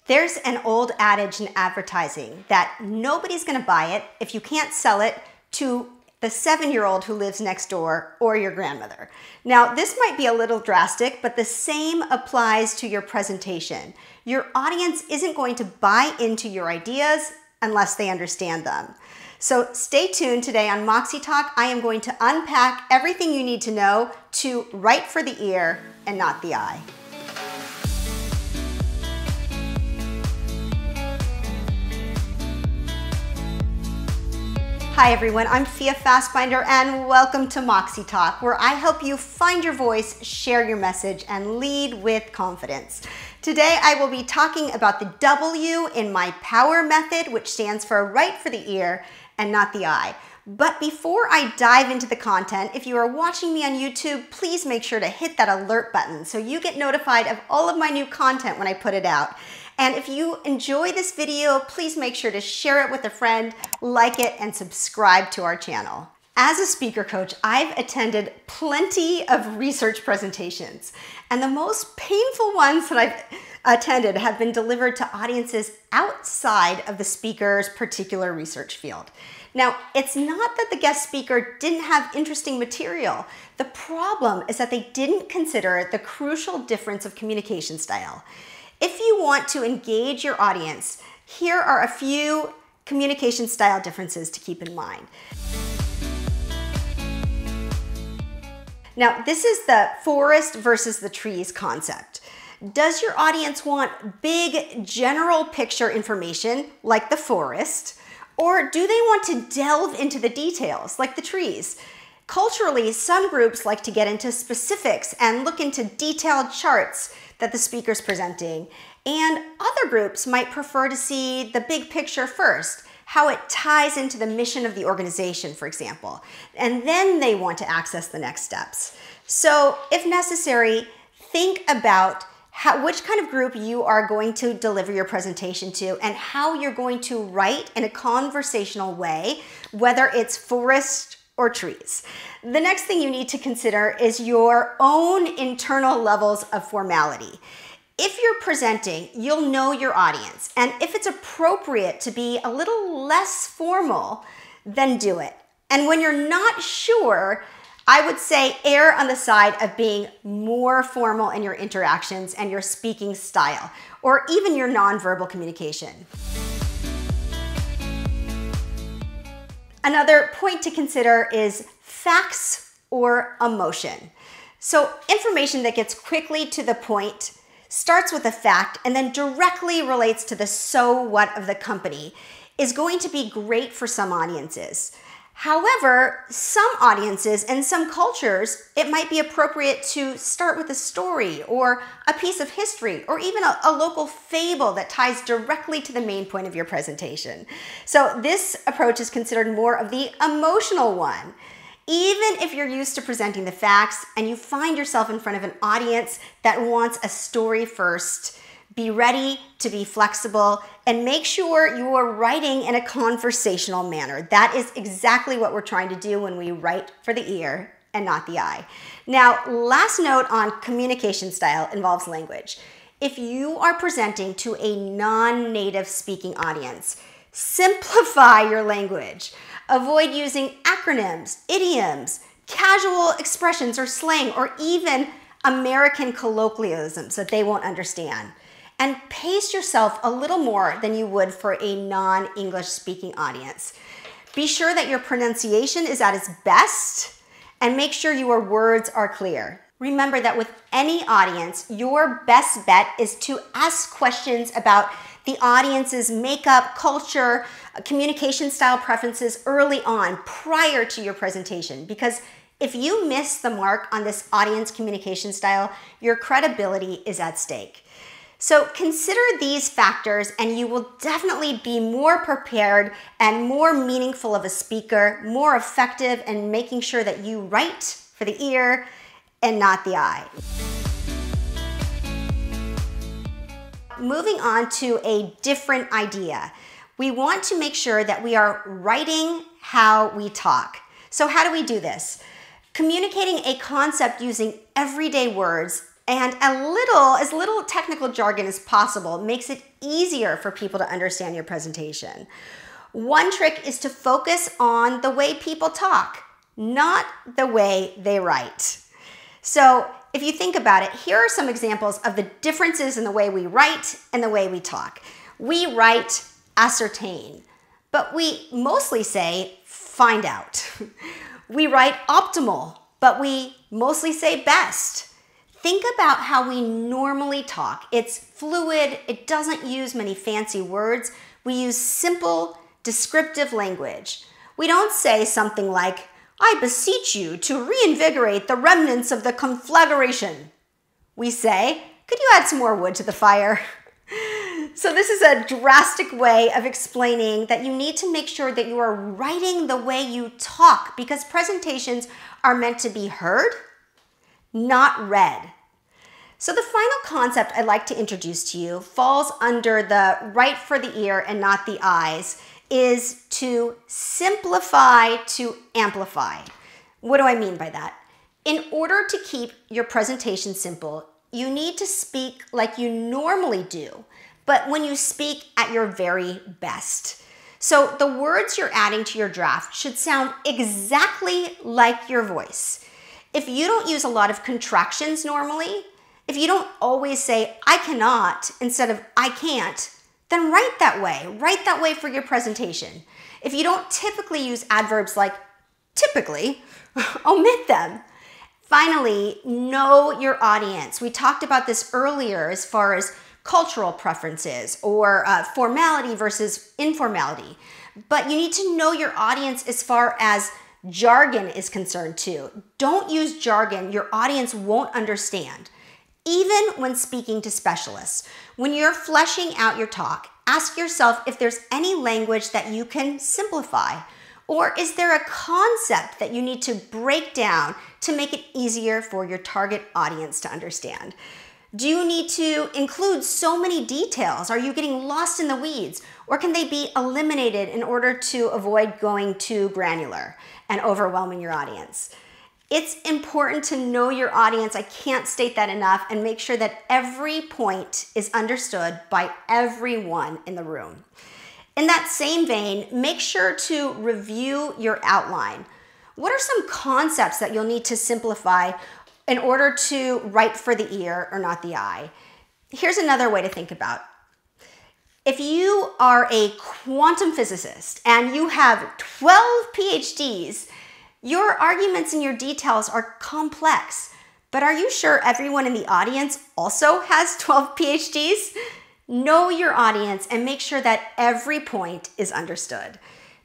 There's an old adage in advertising that nobody's going to buy it if you can't sell it to the 7-year-old who lives next door or your grandmother. Now, this might be a little drastic, but the same applies to your presentation. Your audience isn't going to buy into your ideas unless they understand them. So stay tuned today on Moxie Talk. I am going to unpack everything you need to know to write for the ear and not the eye. Hi everyone, I'm Fia Fastbinder and welcome to Moxie Talk, where I help you find your voice, share your message, and lead with confidence. Today I will be talking about the W in my POWER method, which stands for write for the ear and not the eye. But before I dive into the content, if you are watching me on YouTube, please make sure to hit that alert button so you get notified of all of my new content when I put it out. And if you enjoy this video, please make sure to share it with a friend, like it, and subscribe to our channel. As a speaker coach, I've attended plenty of research presentations, and the most painful ones that I've attended have been delivered to audiences outside of the speaker's particular research field. Now, it's not that the guest speaker didn't have interesting material. The problem is that they didn't consider the crucial difference of communication style. If you want to engage your audience, here are a few communication style differences to keep in mind. Now, this is the forest versus the trees concept. Does your audience want big general picture information like the forest, or do they want to delve into the details like the trees? Culturally, some groups like to get into specifics and look into detailed charts that the speaker's presenting, and other groups might prefer to see the big picture first, how it ties into the mission of the organization, for example, and then they want to access the next steps. So if necessary, think about which kind of group you are going to deliver your presentation to and how you're going to write in a conversational way, whether it's forest or trees. The next thing you need to consider is your own internal levels of formality. If you're presenting, you'll know your audience, and if it's appropriate to be a little less formal, then do it. And when you're not sure, I would say err on the side of being more formal in your interactions and your speaking style, or even your nonverbal communication. Another point to consider is facts or emotion. So information that gets quickly to the point, starts with a fact, and then directly relates to the so what of the company is going to be great for some audiences. However, some audiences and some cultures, it might be appropriate to start with a story or a piece of history or even a local fable that ties directly to the main point of your presentation. So this approach is considered more of the emotional one. Even if you're used to presenting the facts and you find yourself in front of an audience that wants a story first, be ready to be flexible and make sure you are writing in a conversational manner. That is exactly what we're trying to do when we write for the ear and not the eye. Now, last note on communication style involves language. If you are presenting to a non-native speaking audience, simplify your language. Avoid using acronyms, idioms, casual expressions or slang, or even American colloquialisms that they won't understand. And pace yourself a little more than you would for a non-English speaking audience. Be sure that your pronunciation is at its best and make sure your words are clear. Remember that with any audience, your best bet is to ask questions about the audience's makeup, culture, communication style preferences early on, prior to your presentation. Because if you miss the mark on this audience communication style, your credibility is at stake. So consider these factors and you will definitely be more prepared and more meaningful of a speaker, more effective in making sure that you write for the ear and not the eye. Moving on to a different idea. We want to make sure that we are writing how we talk. So how do we do this? Communicating a concept using everyday words and as little technical jargon as possible makes it easier for people to understand your presentation. One trick is to focus on the way people talk, not the way they write. So if you think about it, here are some examples of the differences in the way we write and the way we talk. We write ascertain, but we mostly say find out. We write optimal, but we mostly say best. Think about how we normally talk. It's fluid, it doesn't use many fancy words. We use simple, descriptive language. We don't say something like, I beseech you to reinvigorate the remnants of the conflagration. We say, could you add some more wood to the fire? So this is a drastic way of explaining that you need to make sure that you are writing the way you talk, because presentations are meant to be heard, not read. So the final concept I'd like to introduce to you falls under the right for the ear and not the eyes, is to simplify to amplify. What do I mean by that? In order to keep your presentation simple, you need to speak like you normally do, but when you speak at your very best. So the words you're adding to your draft should sound exactly like your voice. If you don't use a lot of contractions normally, if you don't always say, I cannot instead of I can't, then write that way. Write that way for your presentation. If you don't typically use adverbs like typically, omit them. Finally, know your audience. We talked about this earlier as far as cultural preferences or formality versus informality. But you need to know your audience as far as jargon is concerned too. Don't use jargon your audience won't understand. Even when speaking to specialists, when you're fleshing out your talk, ask yourself if there's any language that you can simplify, or is there a concept that you need to break down to make it easier for your target audience to understand? Do you need to include so many details? Are you getting lost in the weeds? Or can they be eliminated in order to avoid going too granular and overwhelming your audience? It's important to know your audience. I can't state that enough, and make sure that every point is understood by everyone in the room. In that same vein, make sure to review your outline. What are some concepts that you'll need to simplify in order to write for the ear or not the eye? Here's another way to think about. If you are a quantum physicist and you have 12 PhDs, your arguments and your details are complex, but are you sure everyone in the audience also has 12 PhDs? Know your audience and make sure that every point is understood.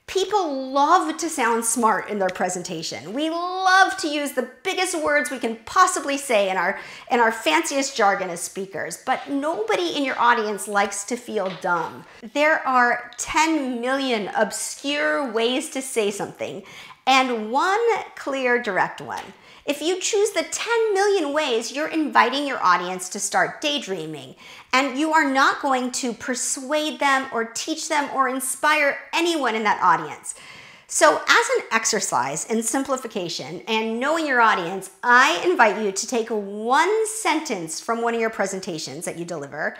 People love to sound smart in their presentation. We love to use the biggest words we can possibly say in our fanciest jargon as speakers, but nobody in your audience likes to feel dumb. There are 10 million obscure ways to say something, and one clear, direct one. If you choose the 10 million ways, you're inviting your audience to start daydreaming, and you are not going to persuade them or teach them or inspire anyone in that audience. So as an exercise in simplification and knowing your audience, I invite you to take one sentence from one of your presentations that you deliver,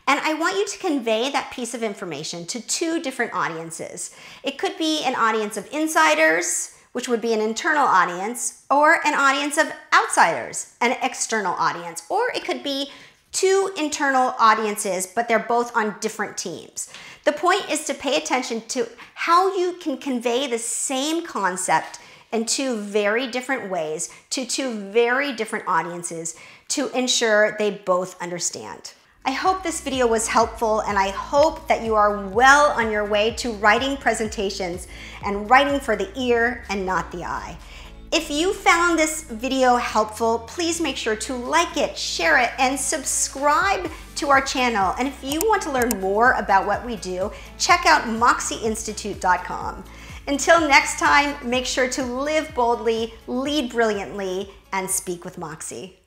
and I want you to convey that piece of information to two different audiences. It could be an audience of insiders, which would be an internal audience, or an audience of outsiders, an external audience, or it could be two internal audiences, but they're both on different teams. The point is to pay attention to how you can convey the same concept in two very different ways to two very different audiences to ensure they both understand. I hope this video was helpful, and I hope that you are well on your way to writing presentations and writing for the ear and not the eye. If you found this video helpful, please make sure to like it, share it, and subscribe to our channel. And if you want to learn more about what we do, check out moxieinstitute.com. Until next time, make sure to live boldly, lead brilliantly, and speak with Moxie.